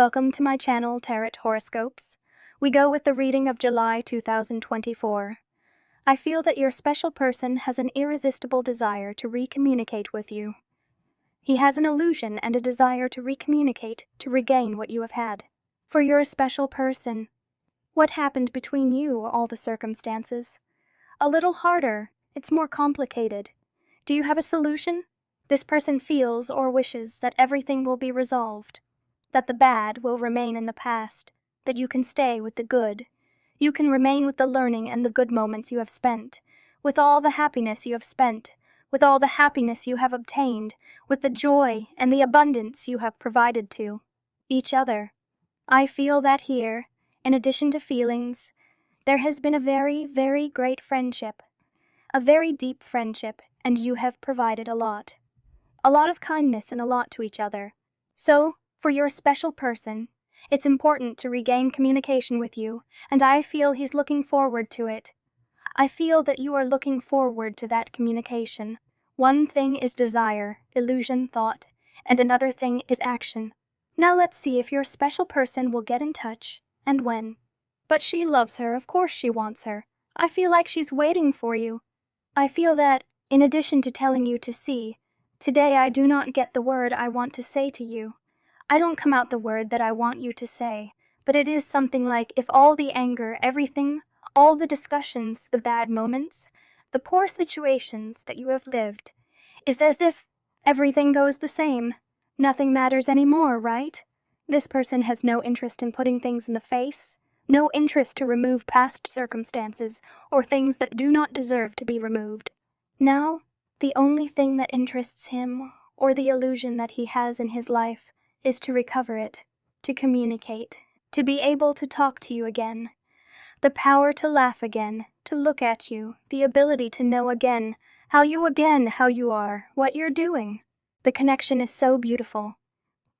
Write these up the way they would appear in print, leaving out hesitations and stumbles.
Welcome to my channel, Tarot Horoscopes. We go with the reading of July 2024. I feel that your special person has an irresistible desire to recommunicate with you. He has an illusion and a desire to recommunicate, to regain what you have had. For your special person, what happened between you, all the circumstances? A little harder, it's more complicated. Do you have a solution? This person feels or wishes that everything will be resolved, that the bad will remain in the past, that you can stay with the good. You can remain with the learning and the good moments you have spent, with all the happiness you have spent, with all the happiness you have obtained, with the joy and the abundance you have provided to each other. I feel that here, in addition to feelings, there has been a very, very great friendship, a very deep friendship, and you have provided a lot of kindness and a lot to each other. So, for your special person, it's important to regain communication with you, and I feel he's looking forward to it. I feel that you are looking forward to that communication. One thing is desire, illusion, thought, and another thing is action. Now let's see if your special person will get in touch, and when. But she loves her, of course she wants her. I feel like she's waiting for you. I feel that, in addition to telling you to see, today I do not get the word I want to say to you. I don't come out the word that I want you to say, but it is something like if all the anger, everything, all the discussions, the bad moments, the poor situations that you have lived, is as if everything goes the same. Nothing matters anymore, right? This person has no interest in putting things in the face, no interest to remove past circumstances or things that do not deserve to be removed. Now, the only thing that interests him, or the illusion that he has in his life, is to recover it, to communicate, to be able to talk to you again, the power to laugh again, to look at you, the ability to know again how you are, what you're doing. The connection is so beautiful.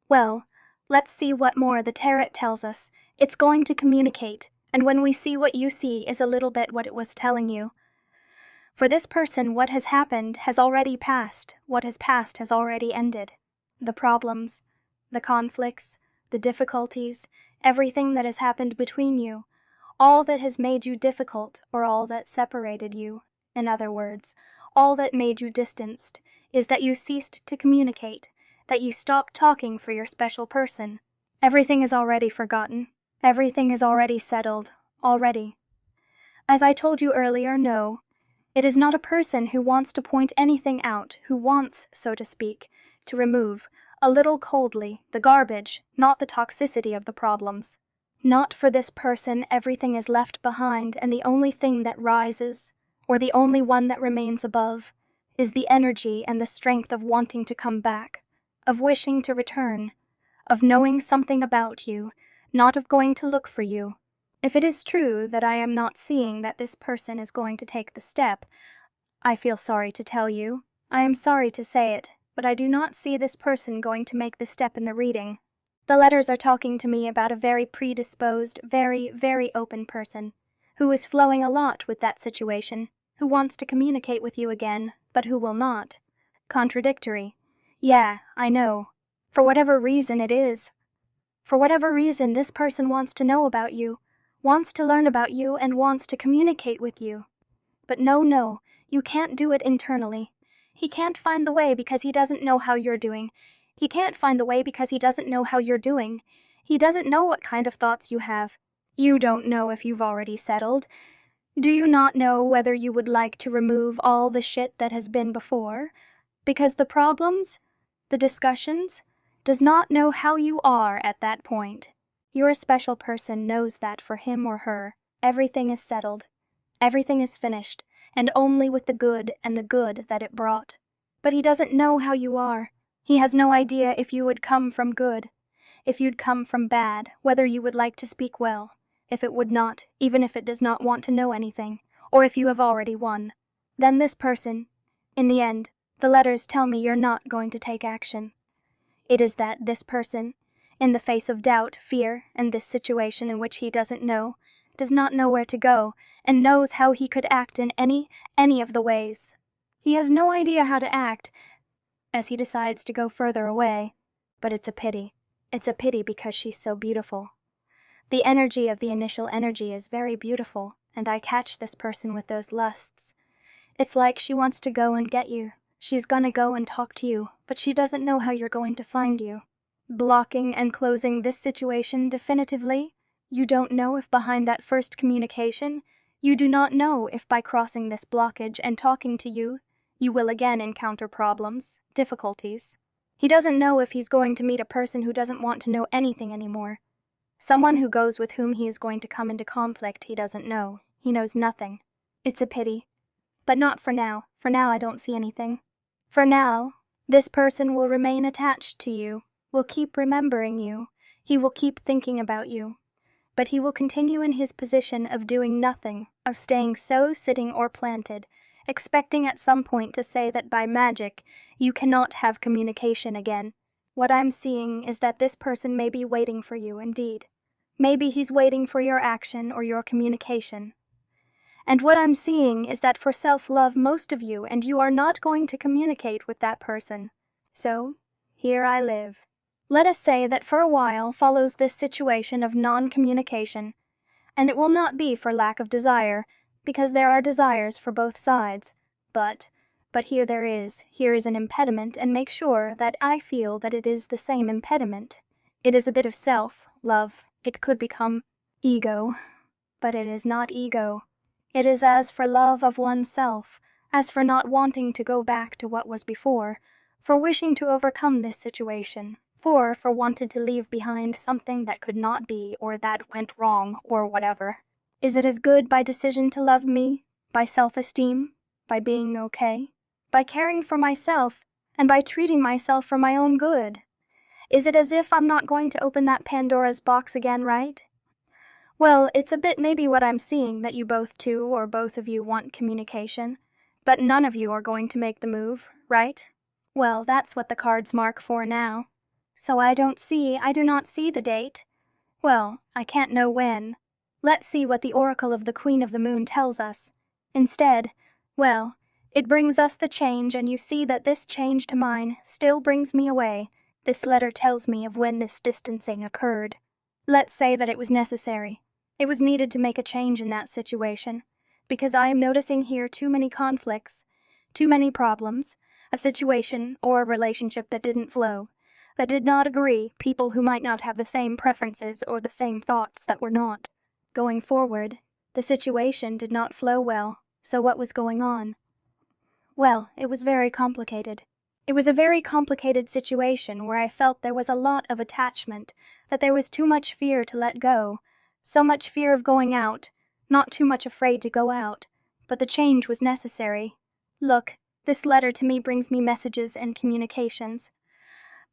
Well, let's see what more the tarot tells us. It's going to communicate, and when we see what you see is a little bit what it was telling you. For this person, what has happened has already passed. What has passed has already ended. The problems, the conflicts, the difficulties, everything that has happened between you, all that has made you difficult or all that separated you, in other words, all that made you distanced, is that you ceased to communicate, that you stopped talking for your special person. Everything is already forgotten. Everything is already settled, already. As I told you earlier, no, it is not a person who wants to point anything out, who wants, so to speak, to remove, a little coldly, the garbage, not the toxicity of the problems. Not for this person everything is left behind, and the only thing that rises, or the only one that remains above, is the energy and the strength of wanting to come back, of wishing to return, of knowing something about you, not of going to look for you. If it is true that I am not seeing that this person is going to take the step, I feel sorry to tell you, I am sorry to say it, but I do not see this person going to make the step in the reading. The letters are talking to me about a very predisposed, very, very open person, who is flowing a lot with that situation, who wants to communicate with you again, but who will not. Contradictory. Yeah, I know. For whatever reason it is. For whatever reason this person wants to know about you, wants to learn about you, and wants to communicate with you. But no, you can't do it internally. He can't find the way because he doesn't know how you're doing. He can't find the way because he doesn't know how you're doing. He doesn't know what kind of thoughts you have. You don't know if you've already settled. Do you not know whether you would like to remove all the shit that has been before? Because the problems, the discussions, does not know how you are at that point. Your special person knows that for him or her, everything is settled, everything is finished, and only with the good and the good that it brought. But he doesn't know how you are. He has no idea if you would come from good, if you'd come from bad, whether you would like to speak well, if it would not, even if it does not want to know anything, or if you have already won. Then this person, in the end, the letters tell me you're not going to take action. It is that this person, in the face of doubt, fear, and this situation in which he does not know where to go, and knows how he could act in any of the ways. He has no idea how to act, as he decides to go further away, but it's a pity. It's a pity because she's so beautiful. The energy of the initial energy is very beautiful, and I catch this person with those lusts. It's like she wants to go and get you. She's gonna go and talk to you, but she doesn't know how you're going to find you. Blocking and closing this situation definitively? You don't know if behind that first communication, you do not know if by crossing this blockage and talking to you, you will again encounter problems, difficulties. He doesn't know if he's going to meet a person who doesn't want to know anything anymore. Someone who goes with whom he is going to come into conflict he doesn't know. He knows nothing. It's a pity. But not for now. For now I don't see anything. For now, this person will remain attached to you, will keep remembering you, he will keep thinking about you. But he will continue in his position of doing nothing, of staying so sitting or planted, expecting at some point to say that by magic you cannot have communication again. What I'm seeing is that this person may be waiting for you indeed. Maybe he's waiting for your action or your communication. And what I'm seeing is that for self-love most of you and you are not going to communicate with that person. So, here I live. Let us say that for a while follows this situation of non-communication, and it will not be for lack of desire, because there are desires for both sides, but here is an impediment, and make sure that I feel that it is the same impediment. It is a bit of self-love. It could become ego, but it is not ego. It is as for love of oneself, as for not wanting to go back to what was before, for wishing to overcome this situation, for wanted to leave behind something that could not be or that went wrong or whatever. Is it as good by decision to love me, by self-esteem, by being okay, by caring for myself, and by treating myself for my own good? Is it as if I'm not going to open that Pandora's box again, right? Well, it's a bit maybe what I'm seeing, that you both two or both of you want communication, but none of you are going to make the move, right? Well, that's what the cards mark for now. So I do not see the date. Well, I can't know when. Let's see what the oracle of the Queen of the Moon tells us. Instead, well, it brings us the change, and you see that this change to mine still brings me away. This letter tells me of when this distancing occurred. Let's say that it was necessary. It was needed to make a change in that situation, because I am noticing here too many conflicts, too many problems, a situation or a relationship that didn't flow, that did not agree, people who might not have the same preferences or the same thoughts that were not. Going forward, the situation did not flow well, so what was going on? Well, it was very complicated. It was a very complicated situation where I felt there was a lot of attachment, that there was too much fear to let go, so much fear of going out, not too much afraid to go out, but the change was necessary. Look, this letter to me brings me messages and communications.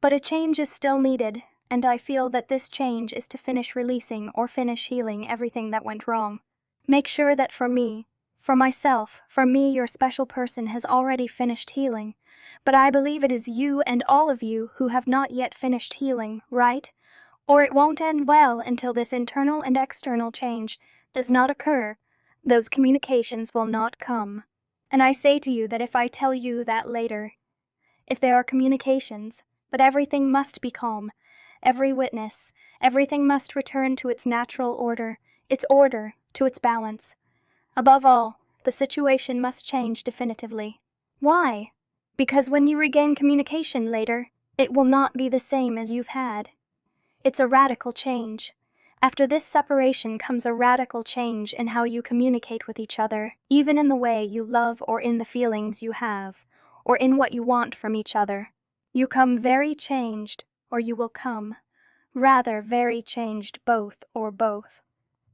But a change is still needed, and I feel that this change is to finish releasing or finish healing everything that went wrong. Make sure that for me, for myself, for me, your special person has already finished healing, but I believe it is you and all of you who have not yet finished healing, right? Or it won't end well until this internal and external change does not occur. Those communications will not come. And I say to you that if I tell you that later, if there are communications, but everything must be calm, every witness, everything must return to its natural order, to its balance. Above all, the situation must change definitively. Why? Because when you regain communication later, it will not be the same as you've had. It's a radical change. After this separation comes a radical change in how you communicate with each other, even in the way you love or in the feelings you have, or in what you want from each other. You come very changed, or you will come, rather very changed both.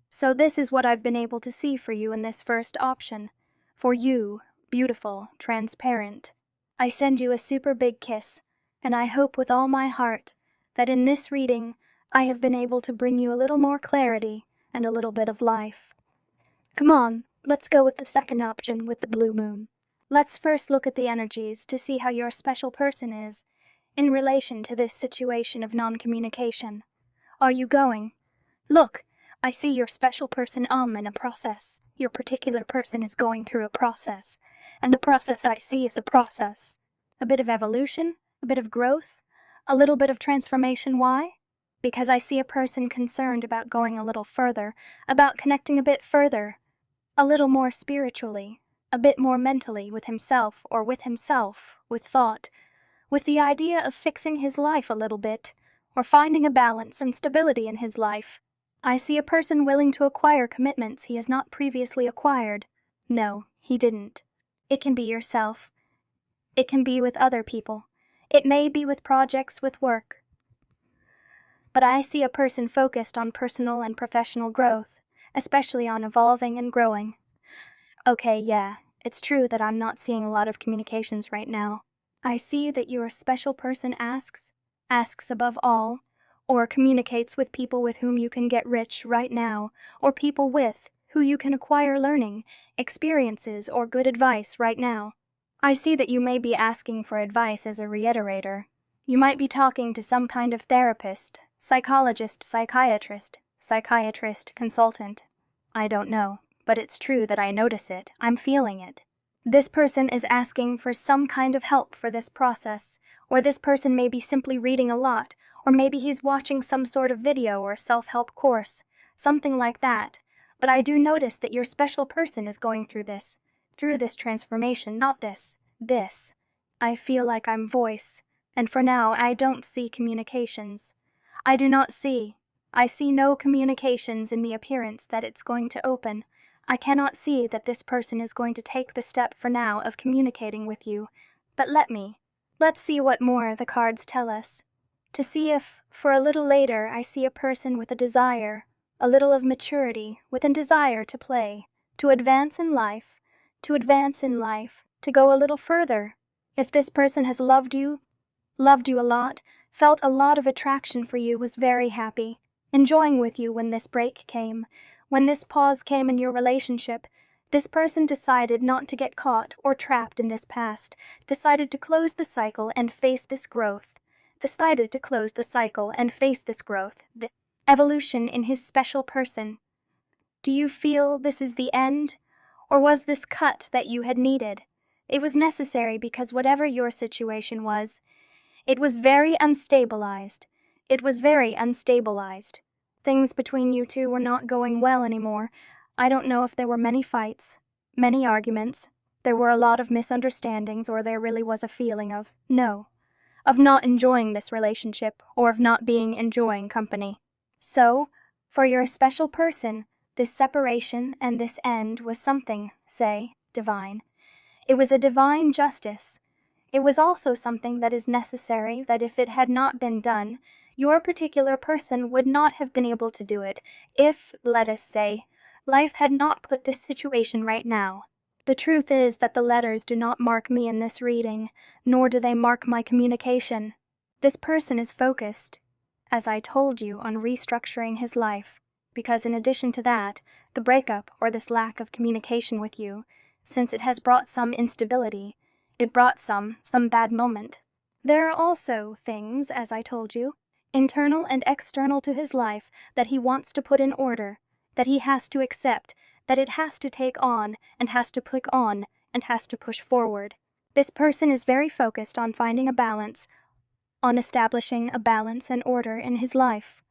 So this is what I've been able to see for you in this first option. For you, beautiful, transparent. I send you a super big kiss, and I hope with all my heart that in this reading I have been able to bring you a little more clarity and a little bit of life. Come on, let's go with the second option with the blue moon. Let's first look at the energies to see how your special person is in relation to this situation of non-communication. Are you going? Look, I see your special person in a process. Your particular person is going through a process, and the process I see is a process. A bit of evolution, a bit of growth, a little bit of transformation. Why? because I see a person concerned about going a little further, about connecting a bit further, a little more spiritually, a bit more mentally with himself, with thought, with the idea of fixing his life a little bit, or finding a balance and stability in his life. I see a person willing to acquire commitments he has not previously acquired. No, he didn't. It can be yourself. It can be with other people. It may be with projects, with work. But I see a person focused on personal and professional growth, especially on evolving and growing. Okay, yeah, it's true that I'm not seeing a lot of communications right now. I see that your special person asks above all, or communicates with people with whom you can get rich right now, or people with who you can acquire learning, experiences, or good advice right now. I see that you may be asking for advice as a reiterator. You might be talking to some kind of therapist, psychologist, psychiatrist, consultant. I don't know, but it's true that I notice it. I'm feeling it. This person is asking for some kind of help for this process, or this person may be simply reading a lot, or maybe he's watching some sort of video or self-help course, something like that. But I do notice that your special person is going through this transformation, not this. I feel like I'm voice, and for now I don't see communications. I do not see. I see no communications in the appearance that it's going to open. I cannot see that this person is going to take the step for now of communicating with you, but let's see what more the cards tell us. To see if, for a little later, I see a person with a desire, a little of maturity, with a desire to play, to advance in life, to go a little further. If this person has loved you a lot, felt a lot of attraction for you, was very happy, enjoying with you when this break came, when this pause came in your relationship, this person decided not to get caught or trapped in this past, decided to close the cycle and face this growth, the evolution in his special person. Do you feel this is the end? Or was this cut that you had needed? It was necessary because whatever your situation was, it was very unstabilized. Things between you two were not going well anymore. I don't know if there were many fights, many arguments. There were a lot of misunderstandings, or there really was a feeling of not enjoying this relationship, or of not being enjoying company. So, for your special person, this separation and this end was something, say, divine. It was a divine justice. It was also something that is necessary, that if it had not been done, your particular person would not have been able to do it if, let us say, life had not put this situation right now. The truth is that the letters do not mark me in this reading, nor do they mark my communication. This person is focused, as I told you, on restructuring his life, because in addition to that, the breakup or this lack of communication with you, since it has brought some instability, it brought some bad moment. There are also things, as I told you, internal and external to his life, that he wants to put in order, that he has to accept, that it has to take on, and has to put on, and has to push forward. This person is very focused on finding a balance, on establishing a balance and order in his life,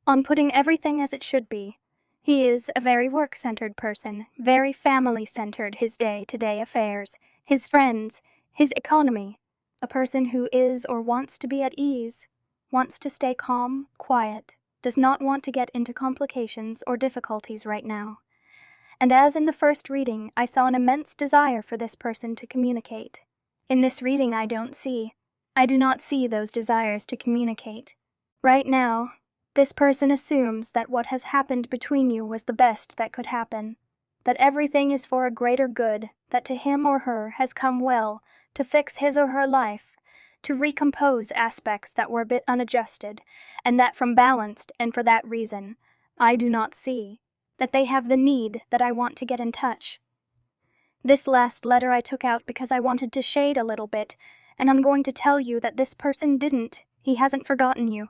on putting everything as it should be. He is a very work-centered person, very family-centered, his day-to-day affairs, his friends, his economy, a person who is or wants to be at ease, wants to stay calm, quiet, does not want to get into complications or difficulties right now. And as in the first reading, I saw an immense desire for this person to communicate. In this reading I do not see those desires to communicate. Right now, this person assumes that what has happened between you was the best that could happen, that everything is for a greater good, that to him or her has come well to fix his or her life, to recompose aspects that were a bit unadjusted, and that from balanced, and for that reason, I do not see that they have the need that I want to get in touch. This last letter I took out because I wanted to shade a little bit, and I'm going to tell you that this person didn't. He hasn't forgotten you.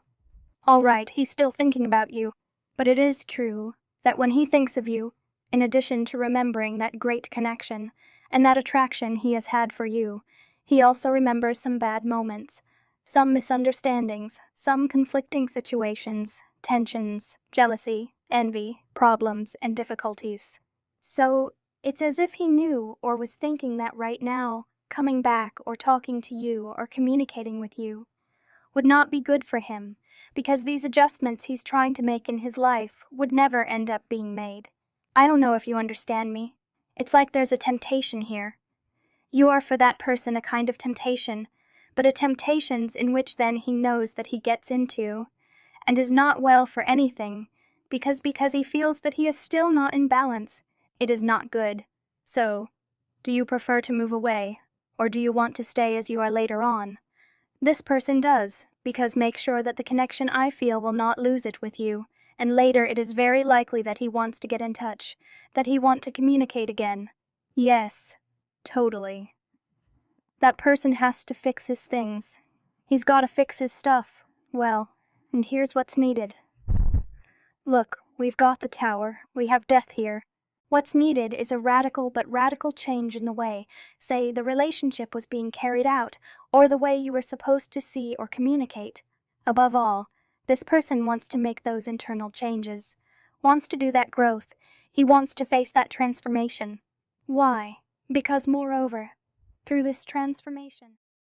All right, he's still thinking about you, but it is true that when he thinks of you, in addition to remembering that great connection and that attraction he has had for you, he also remembers some bad moments, some misunderstandings, some conflicting situations, tensions, jealousy, envy, problems, and difficulties. So, it's as if he knew or was thinking that right now, coming back or talking to you or communicating with you would not be good for him, because these adjustments he's trying to make in his life would never end up being made. I don't know if you understand me. It's like there's a temptation here. You are for that person a kind of temptation, but a temptations in which then he knows that he gets into, and is not well for anything, because he feels that he is still not in balance. It is not good. So, do you prefer to move away, or do you want to stay as you are later on? This person does, because make sure that the connection I feel will not lose it with you, and later it is very likely that he wants to get in touch, that he want to communicate again. Yes, totally. That person has to fix his things. He's got to fix his stuff. Well, and here's what's needed. Look, we've got the tower, we have death here. What's needed is a radical change in the way, say, the relationship was being carried out, or the way you were supposed to see or communicate. Above all, this person wants to make those internal changes, wants to do that growth, he wants to face that transformation. Why? Because, moreover, through this transformation,